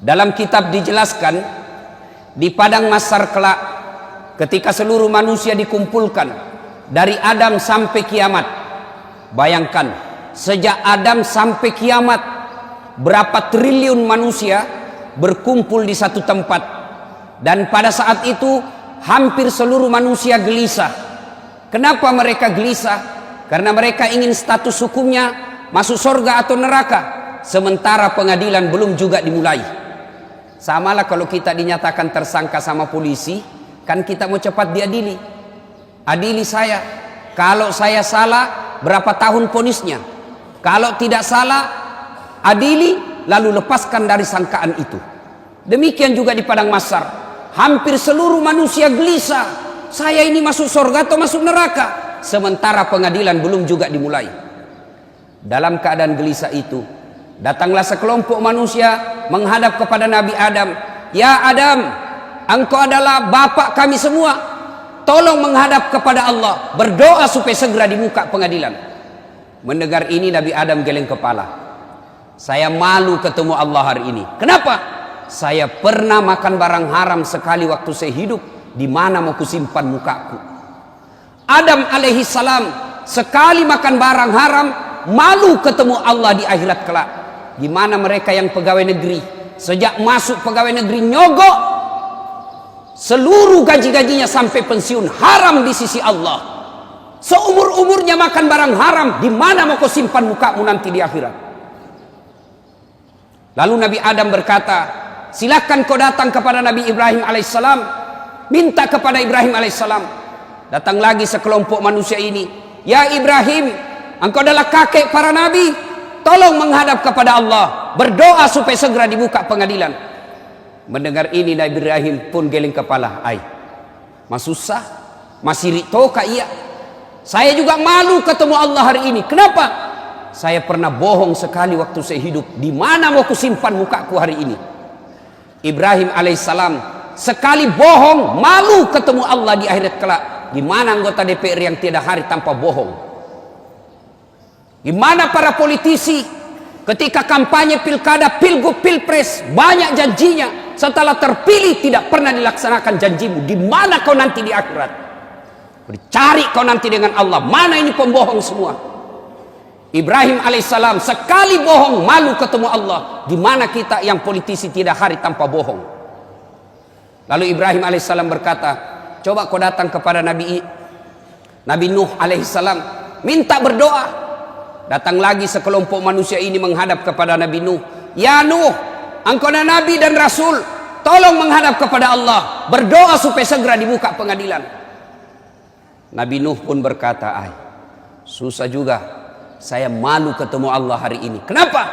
Dalam kitab dijelaskan, di padang mahsyar kelak ketika seluruh manusia dikumpulkan dari Adam sampai kiamat. Bayangkan, sejak Adam sampai kiamat berapa triliun manusia berkumpul di satu tempat. Dan pada saat itu hampir seluruh manusia gelisah. Kenapa mereka gelisah? Karena mereka ingin status hukumnya masuk surga atau neraka, sementara pengadilan belum juga dimulai. Samalah kalau kita dinyatakan tersangka sama polisi, kan kita mau cepat diadili. Adili saya. Kalau saya salah, berapa tahun vonisnya? Kalau tidak salah, adili lalu lepaskan dari sangkaan itu. Demikian juga di padang mahsyar. Hampir seluruh manusia gelisah. Saya ini masuk surga atau masuk neraka? Sementara pengadilan belum juga dimulai. Dalam keadaan gelisah itu, datanglah sekelompok manusia menghadap kepada Nabi Adam. Ya Adam, engkau adalah bapak kami semua. Tolong menghadap kepada Allah, berdoa supaya segera dibuka pengadilan. Mendengar ini Nabi Adam geleng kepala. Saya malu ketemu Allah hari ini. Kenapa? Saya pernah makan barang haram sekali waktu saya hidup. Di mana mau kusimpan mukaku? Adam alaihi salam sekali makan barang haram, malu ketemu Allah di akhirat kelak. Gimana mereka yang pegawai negeri, sejak masuk pegawai negeri nyogok, seluruh gaji-gajinya sampai pensiun haram di sisi Allah. Seumur-umurnya makan barang haram, di mana mau kau simpan mukamu nanti di akhirat? Lalu Nabi Adam berkata, silakan kau datang kepada Nabi Ibrahim alaihissalam, minta kepada Ibrahim alaihissalam. Datang lagi sekelompok manusia ini. Ya Ibrahim, engkau adalah kakek para nabi, tolong menghadap kepada Allah, berdoa supaya segera dibuka pengadilan. Mendengar ini Nabi Ibrahim pun geleng kepala. Mas susah, masih ritoka iya. Saya juga malu ketemu Allah hari ini. Kenapa? Saya pernah bohong sekali waktu saya hidup. Di mana mau kusimpan mukaku hari ini? Ibrahim alaihissalam sekali bohong, malu ketemu Allah di akhirat kelak. Gimana anggota DPR yang tiada hari tanpa bohong? Gimana para politisi ketika kampanye pilkada, pilgub, pilpres, banyak janjinya, setelah terpilih tidak pernah dilaksanakan janjimu? Di mana kau nanti di akhirat? Dicari kau nanti dengan Allah. Mana ini pembohong semua? Ibrahim alaihissalam sekali bohong, malu ketemu Allah. Gimana kita yang politisi tidak hari tanpa bohong? Lalu Ibrahim alaihissalam berkata, coba kau datang kepada Nabi Nuh alaihissalam, minta berdoa. Datang lagi sekelompok manusia ini menghadap kepada Nabi Nuh. Ya Nuh, engkau adalah Nabi dan Rasul, tolong menghadap kepada Allah, berdoa supaya segera dibuka pengadilan. Nabi Nuh pun berkata, susah juga, saya malu ketemu Allah hari ini. Kenapa?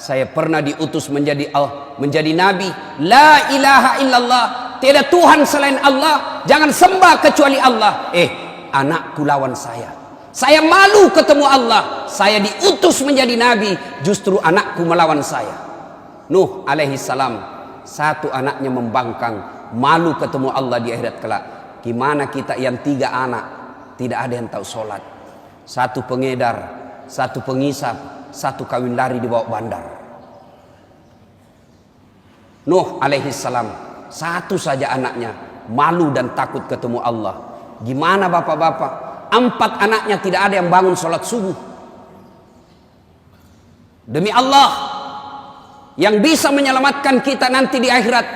Saya pernah diutus menjadi Nabi. La ilaha illallah, tiada Tuhan selain Allah, jangan sembah kecuali Allah. Anakku lawan saya. Saya malu ketemu Allah. Saya diutus menjadi Nabi, justru anakku melawan saya. Nuh alaihi salam, satu anaknya membangkang, malu ketemu Allah di akhirat kelak. Gimana kita yang 3 anak, tidak ada yang tahu sholat. Satu pengedar, satu pengisap, satu kawin lari di bawah bandar. Nuh alaihi salam, satu saja anaknya, malu dan takut ketemu Allah. Gimana bapak-bapak? 4 anaknya tidak ada yang bangun sholat subuh. Demi Allah, yang bisa menyelamatkan kita nanti di akhirat,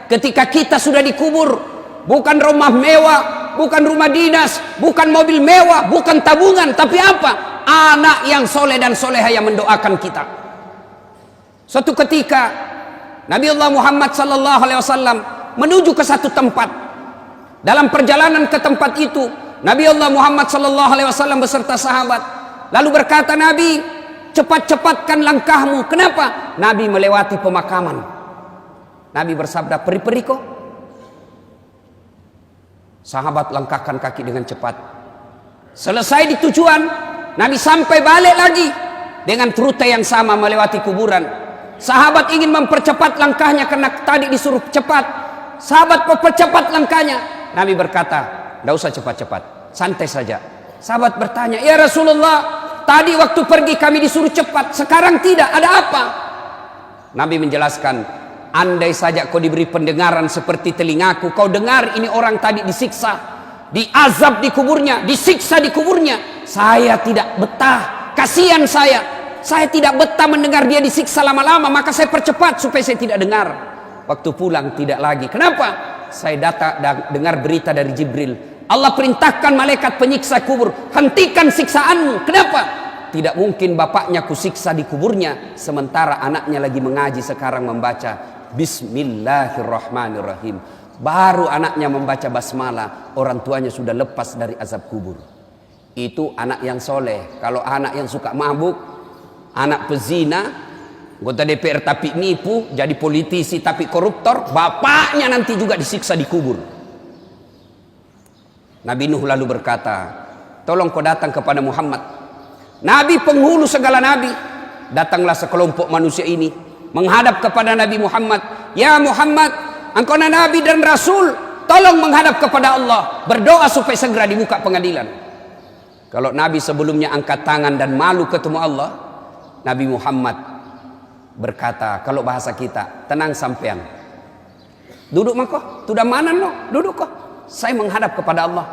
ketika kita sudah dikubur, bukan rumah mewah, bukan rumah dinas, bukan mobil mewah, bukan tabungan, tapi apa? Anak yang soleh dan soleha yang mendoakan kita. Suatu ketika Nabi Allah Muhammad sallallahu alaihi wasallam menuju ke satu tempat. Dalam perjalanan ke tempat itu, Nabi Allah Muhammad sallallahu alaihi wasallam beserta sahabat lalu berkata, Nabi, cepat-cepatkan langkahmu. Kenapa? Nabi melewati pemakaman. Nabi bersabda, peri-peri kok. Sahabat langkahkan kaki dengan cepat. Selesai di tujuan, Nabi sampai balik lagi dengan rute yang sama melewati kuburan. Sahabat ingin mempercepat langkahnya karena tadi disuruh cepat. Sahabat mempercepat langkahnya. Nabi berkata, tidak usah cepat-cepat, santai saja. Sahabat bertanya, ya Rasulullah, tadi waktu pergi kami disuruh cepat, sekarang tidak, ada apa? Nabi menjelaskan, andai saja kau diberi pendengaran seperti telingaku, kau dengar ini orang tadi disiksa, diazab di kuburnya, disiksa di kuburnya. Saya tidak betah, kasihan saya tidak betah mendengar dia disiksa lama-lama, maka saya percepat supaya saya tidak dengar. Waktu pulang tidak lagi. Kenapa? Saya dengar berita dari Jibril, Allah perintahkan malaikat penyiksa kubur, hentikan siksaanmu. Kenapa? Tidak mungkin bapaknya kusiksa di kuburnya sementara anaknya lagi mengaji sekarang membaca Bismillahirrahmanirrahim. Baru anaknya membaca basmalah, orang tuanya sudah lepas dari azab kubur. Itu anak yang soleh. Kalau anak yang suka mabuk, anak pezina, anggota DPR tapi nipu, jadi politisi tapi koruptor, bapaknya nanti juga disiksa di kubur. Nabi Nuh lalu berkata, tolong kau datang kepada Muhammad, Nabi penghulu segala nabi. Datanglah sekelompok manusia ini menghadap kepada Nabi Muhammad. Ya Muhammad, engkau nabi dan rasul, tolong menghadap kepada Allah, berdoa supaya segera dibuka pengadilan. Kalau Nabi sebelumnya angkat tangan dan malu ketemu Allah, Nabi Muhammad berkata, kalau bahasa kita, tenang sampean, duduk mako, sudah mana no, duduk kok, saya menghadap kepada Allah.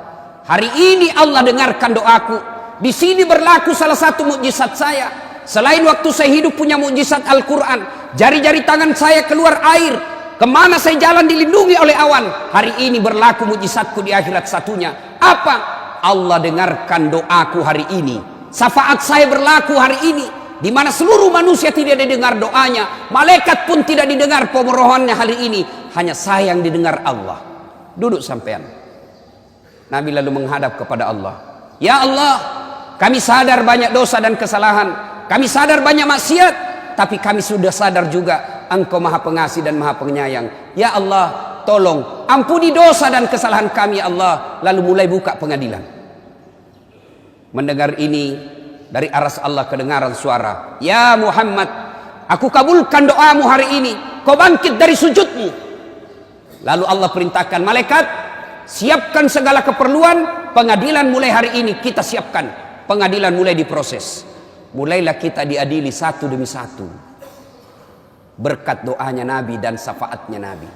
Hari ini Allah dengarkan doaku. Di sini berlaku salah satu mukjizat saya. Selain waktu saya hidup punya mukjizat Al-Quran, jari-jari tangan saya keluar air, kemana saya jalan dilindungi oleh awan. Hari ini berlaku mukjizatku di akhirat satunya. Apa? Allah dengarkan doaku hari ini. Syafaat saya berlaku hari ini, di mana seluruh manusia tidak didengar doanya, malaikat pun tidak didengar pemohonannya hari ini, hanya saya yang didengar Allah. Duduk sampean. Nabi lalu menghadap kepada Allah. Ya Allah, kami sadar banyak dosa dan kesalahan, kami sadar banyak maksiat, tapi kami sudah sadar juga Engkau Maha Pengasih dan Maha Penyayang. Ya Allah, tolong ampuni dosa dan kesalahan kami ya Allah. Lalu mulai buka pengadilan. Mendengar ini, dari aras Allah kedengaran suara, ya Muhammad, aku kabulkan doamu hari ini, kau bangkit dari sujudmu. Lalu Allah perintahkan malaikat, siapkan segala keperluan, pengadilan mulai hari ini kita siapkan. Pengadilan mulai diproses. Mulailah kita diadili satu demi satu, berkat doanya Nabi dan syafaatnya Nabi.